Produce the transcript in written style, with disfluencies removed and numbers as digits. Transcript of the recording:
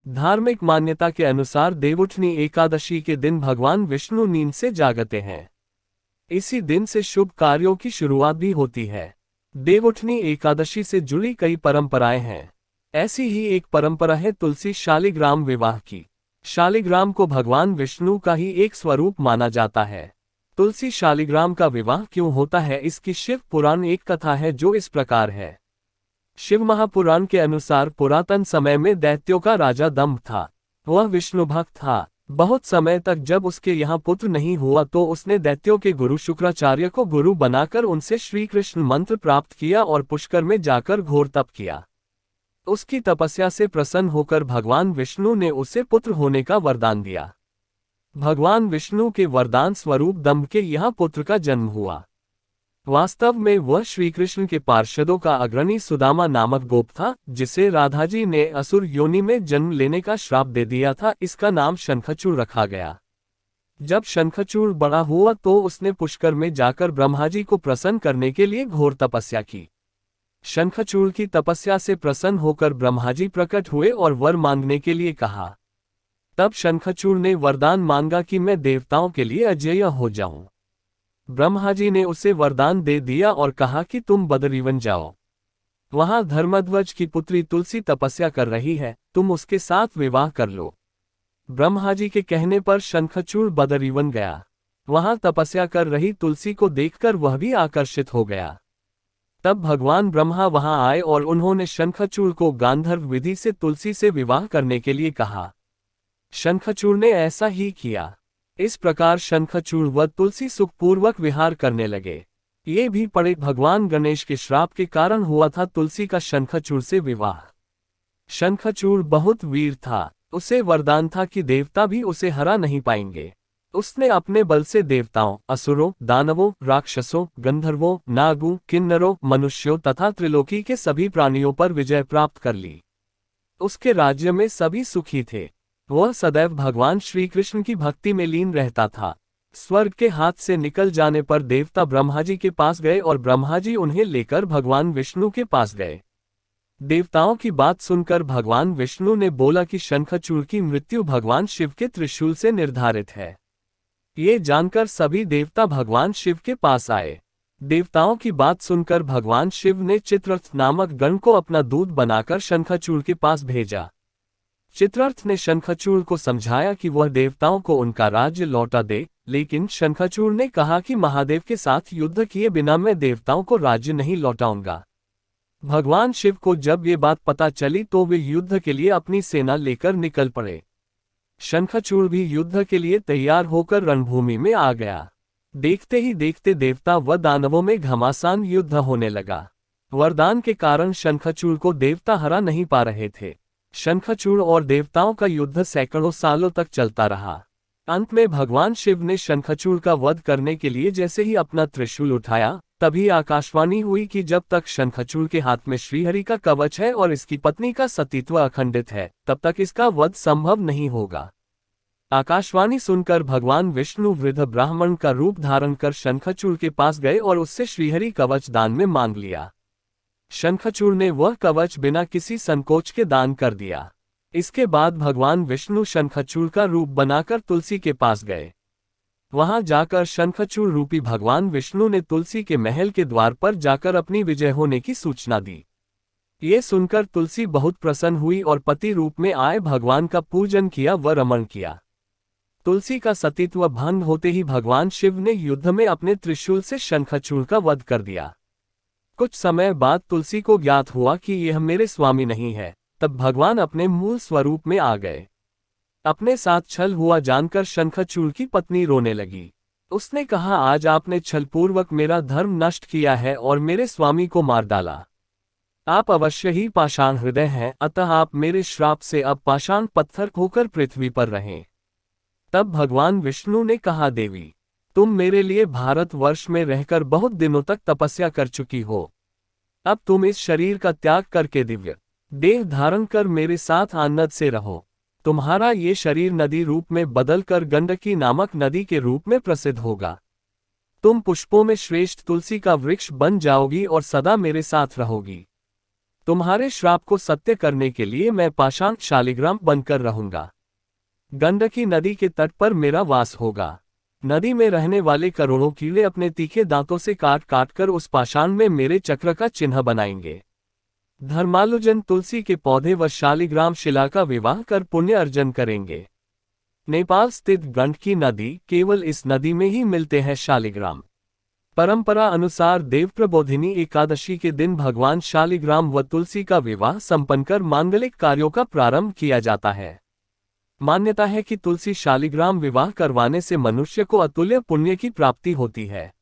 धार्मिक मान्यता के अनुसार देवउठनी एकादशी के दिन भगवान विष्णु नींद से जागते हैं। इसी दिन से शुभ कार्यों की शुरुआत भी होती है। देवउठनी एकादशी से जुड़ी कई परंपराएं हैं। ऐसी ही एक परंपरा है तुलसी शालिग्राम विवाह की। शालिग्राम को भगवान विष्णु का ही एक स्वरूप माना जाता है। तुलसी शालिग्राम का विवाह क्यों होता है, इसकी शिव पुराण एक कथा है जो इस प्रकार है। शिव महापुराण के अनुसार पुरातन समय में दैत्यों का राजा दंभ था। वह विष्णु भक्त था। बहुत समय तक जब उसके यहाँ पुत्र नहीं हुआ तो उसने दैत्यों के गुरु शुक्राचार्य को गुरु बनाकर उनसे श्री कृष्ण मंत्र प्राप्त किया और पुष्कर में जाकर घोर तप किया। उसकी तपस्या से प्रसन्न होकर भगवान विष्णु ने उसे पुत्र होने का वरदान दिया। भगवान विष्णु के वरदान स्वरूप दंभ के यहाँ पुत्र का जन्म हुआ। वास्तव में वह श्री कृष्ण के पार्षदों का अग्रणी सुदामा नामक गोप था, जिसे राधा जी ने असुर योनि में जन्म लेने का श्राप दे दिया था। इसका नाम शंखचूड़ रखा गया। जब शंखचूड़ बड़ा हुआ तो उसने पुष्कर में जाकर ब्रह्मा जी को प्रसन्न करने के लिए घोर तपस्या की। शंखचूड़ की तपस्या से प्रसन्न होकर ब्रह्मा जी प्रकट हुए और वर मांगने के लिए कहा। तब शंखचूड़ ने वरदान मांगा कि मैं देवताओं के लिए अजेय हो जाऊं। ब्रह्मा जी ने उसे वरदान दे दिया और कहा कि तुम बदरीवन जाओ। वहां धर्मध्वज की पुत्री तुलसी तपस्या कर रही है, तुम उसके साथ विवाह कर लो। ब्रह्मा जी के कहने पर शंखचूड़ बदरीवन गया। वहां तपस्या कर रही तुलसी को देखकर वह भी आकर्षित हो गया। तब भगवान ब्रह्मा वहां आए और उन्होंने शंखचूड़ को गांधर्व विधि से तुलसी से विवाह करने के लिए कहा। शंखचूड़ ने ऐसा ही किया। इस प्रकार शंखचूड़ व तुलसी सुखपूर्वक विहार करने लगे। ये भी पड़े भगवान गणेश के श्राप के कारण हुआ था तुलसी का शंखचूड़ से विवाह। शंखचूड़ बहुत वीर था। उसे वरदान था कि देवता भी उसे हरा नहीं पाएंगे। उसने अपने बल से देवताओं, असुरों, दानवों, राक्षसों, गंधर्वों, नागों, किन्नरों, मनुष्यों तथा त्रिलोकी के सभी प्राणियों पर विजय प्राप्त कर ली। उसके राज्य में सभी सुखी थे। वह सदैव भगवान श्री कृष्ण की भक्ति में लीन रहता था। स्वर्ग के हाथ से निकल जाने पर देवता ब्रह्मा जी के पास गए और ब्रह्मा जी उन्हें लेकर भगवान विष्णु के पास गए। देवताओं की बात सुनकर भगवान विष्णु ने बोला कि शंखचूड़ की मृत्यु भगवान शिव के त्रिशूल से निर्धारित है। ये जानकर सभी देवता भगवान शिव के पास आए। देवताओं की बात सुनकर भगवान शिव ने चित्ररथ नामक गण को अपना दूत बनाकर शंखचूड़ के पास भेजा। चित्ररथ ने शंखचूड़ को समझाया कि वह देवताओं को उनका राज्य लौटा दे, लेकिन शंखचूड़ ने कहा कि महादेव के साथ युद्ध किए बिना मैं देवताओं को राज्य नहीं लौटाऊंगा। भगवान शिव को जब ये बात पता चली तो वे युद्ध के लिए अपनी सेना लेकर निकल पड़े। शंखचूड़ भी युद्ध के लिए तैयार होकर रणभूमि में आ गया। देखते ही देखते देवता व दानवों में घमासान युद्ध होने लगा। वरदान के कारण शंखचूड़ को देवता हरा नहीं पा रहे थे। शंखचूड़ और देवताओं का युद्ध सैकड़ों सालों तक चलता रहा। अंत में भगवान शिव ने शंखचूड़ का वध करने के लिए जैसे ही अपना त्रिशूल उठाया, तभी आकाशवाणी हुई कि जब तक शंखचूड़ के हाथ में श्रीहरि का कवच है और इसकी पत्नी का सतीत्व अखंडित है, तब तक इसका वध संभव नहीं होगा। आकाशवाणी सुनकर भगवान विष्णु वृद्ध ब्राह्मण का रूप धारण कर शंखचूड़ के पास गए और उससे श्रीहरि कवच दान में मांग लिया। शंखचूड़ ने वह कवच बिना किसी संकोच के दान कर दिया। इसके बाद भगवान विष्णु शंखचूड़ का रूप बनाकर तुलसी के पास गए। वहां जाकर शंखचूड़ रूपी भगवान विष्णु ने तुलसी के महल के द्वार पर जाकर अपनी विजय होने की सूचना दी। ये सुनकर तुलसी बहुत प्रसन्न हुई और पति रूप में आए भगवान का पूजन किया व रमण किया। तुलसी का सतीत्व भंग होते ही भगवान शिव ने युद्ध में अपने त्रिशूल से शंखचूड़ का वध कर दिया। कुछ समय बाद तुलसी को ज्ञात हुआ कि यह मेरे स्वामी नहीं है। तब भगवान अपने मूल स्वरूप में आ गए। अपने साथ छल हुआ जानकर शंखचूड़ की पत्नी रोने लगी। उसने कहा, आज आपने छलपूर्वक मेरा धर्म नष्ट किया है और मेरे स्वामी को मार डाला। आप अवश्य ही पाषाण हृदय हैं, अतः आप मेरे श्राप से अब पाषाण पत्थर होकर पृथ्वी पर रहें। तब भगवान विष्णु ने कहा, देवी, तुम मेरे लिए भारतवर्ष में रहकर बहुत दिनों तक तपस्या कर चुकी हो। अब तुम इस शरीर का त्याग करके दिव्य देह धारण कर मेरे साथ आनंद से रहो। तुम्हारा ये शरीर नदी रूप में बदलकर गंडकी नामक नदी के रूप में प्रसिद्ध होगा। तुम पुष्पों में श्रेष्ठ तुलसी का वृक्ष बन जाओगी और सदा मेरे साथ रहोगी। तुम्हारे श्राप को सत्य करने के लिए मैं पाषाण शालिग्राम बनकर रहूंगा। गंडकी नदी के तट पर मेरा वास होगा। नदी में रहने वाले करोड़ों कीड़े अपने तीखे दांतों से काट काट कर उस पाषाण में मेरे चक्र का चिन्ह बनाएंगे। धर्मालुजन तुलसी के पौधे व शालिग्राम शिला का विवाह कर पुण्य अर्जन करेंगे। नेपाल स्थित गंडकी नदी, केवल इस नदी में ही मिलते हैं शालिग्राम। परंपरा अनुसार देव प्रबोधिनी एकादशी के दिन भगवान शालिग्राम व तुलसी का विवाह संपन्न कर मांगलिक कार्यों का प्रारंभ किया जाता है। मान्यता है कि तुलसी शालिग्राम विवाह करवाने से मनुष्य को अतुल्य पुण्य की प्राप्ति होती है।